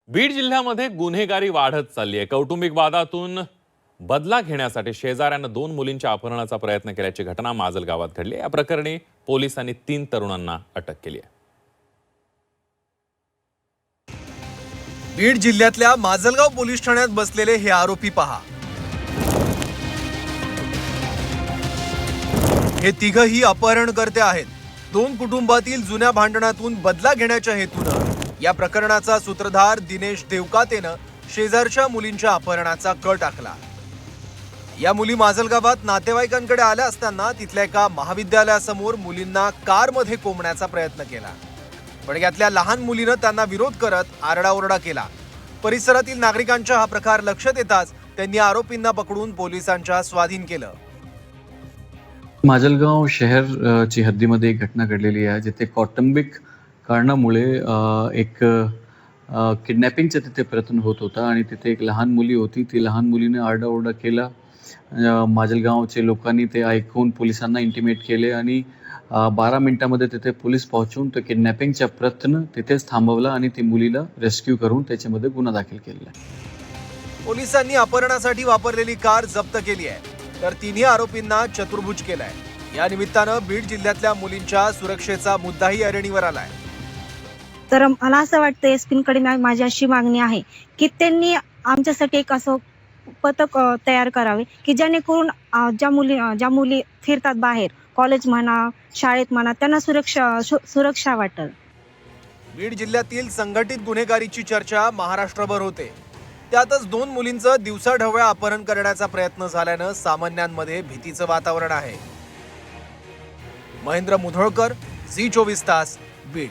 बीड जिल्ह्यामध्ये गुन्हेगारी वाढत चालली आहे। कौटुंबिक वादातून बदला घेण्यासाठी शेजाऱ्यांना 2 मुलींच्या अपहरणाचा प्रयत्न केल्याची घटना माजल गावात घडली। या प्रकरणी पोलिसांनी 3 तरुणांना अटक केली आहे। बीड जिल्ह्यातल्या माजलगाव पोलीस ठाण्यात बसलेले हे आरोपी पहा। हे तिघही अपहरणकर्ते आहेत। 2 कुटुंबातील जुन्या भांडणातून बदला घेण्याच्या हेतूने या प्रकरणाचा सूत्रधार दिनेश देवकातेनं शेजारच्या मुलींच्या अपहरणाचा कट आखला। या मुली माजलगावात नातेवाईकांकडे आल्या असताना तिथल्या एका महाविद्यालयासमोर मुलींना कारमध्ये कोंबण्याचा प्रयत्न केला, पण यातल्या लहान मुलीनं त्यांना विरोध करत आरडाओरडा केला। परिसरातील नागरिकांच्या हा प्रकार लक्षात येताच त्यांनी आरोपींना पकडून पोलिसांच्या स्वाधीन केलं। माजलगाव शहर ची हद्दीमध्ये एक घटना घडलेली आहे, जिथे कौटुंबिक कारणामुळे एक किडनॅपिंगचा तिथे प्रयत्न होत होता आणि तिथे एक लहान मुली होती। ती लहान मुलीने आरडाओरडा केला। माजलगावचे लोकांनी ते ऐकून पोलिसांना इंटिमेट केले आणि 12 मिनिटांमध्ये तिथे पोलीस पोहोचून तो किडनॅपिंगचा प्रयत्न तिथेच थांबवला आणि ती मुलीला रेस्क्यू करून त्याच्यामध्ये गुन्हा दाखल केलेला आहे। पोलिसांनी अपहरणासाठी वापरलेली कार जप्त केली आहे, तर 3 आरोपींना चतुर्भुज केलाय। या निमित्तानं बीड जिल्ह्यातल्या मुलींच्या सुरक्षेचा मुद्दाही ऐरणीवर आलाय। तर मला असं वाटतं एसपींकडे माझी अशी मागणी आहे की त्यांनी आमच्यासाठी एक असं पथक तयार करावे की जेणेकरून ज्या मुली फिरतात बाहेर, कॉलेज म्हणा, शाळेत म्हणा, त्यांना सुरक्षा वाटेल। बीड जिल्ह्यातील संघटित गुन्हेगारीची चर्चा महाराष्ट्रभर होते। त्यातच 2 मुलींचं दिवसाढवळ्या अपहरण करण्याचा प्रयत्न झाल्यानं सामान्यांमध्ये भीतीचं वातावरण आहे। महेंद्र मुधोळकर, झी 24 तास, बीड।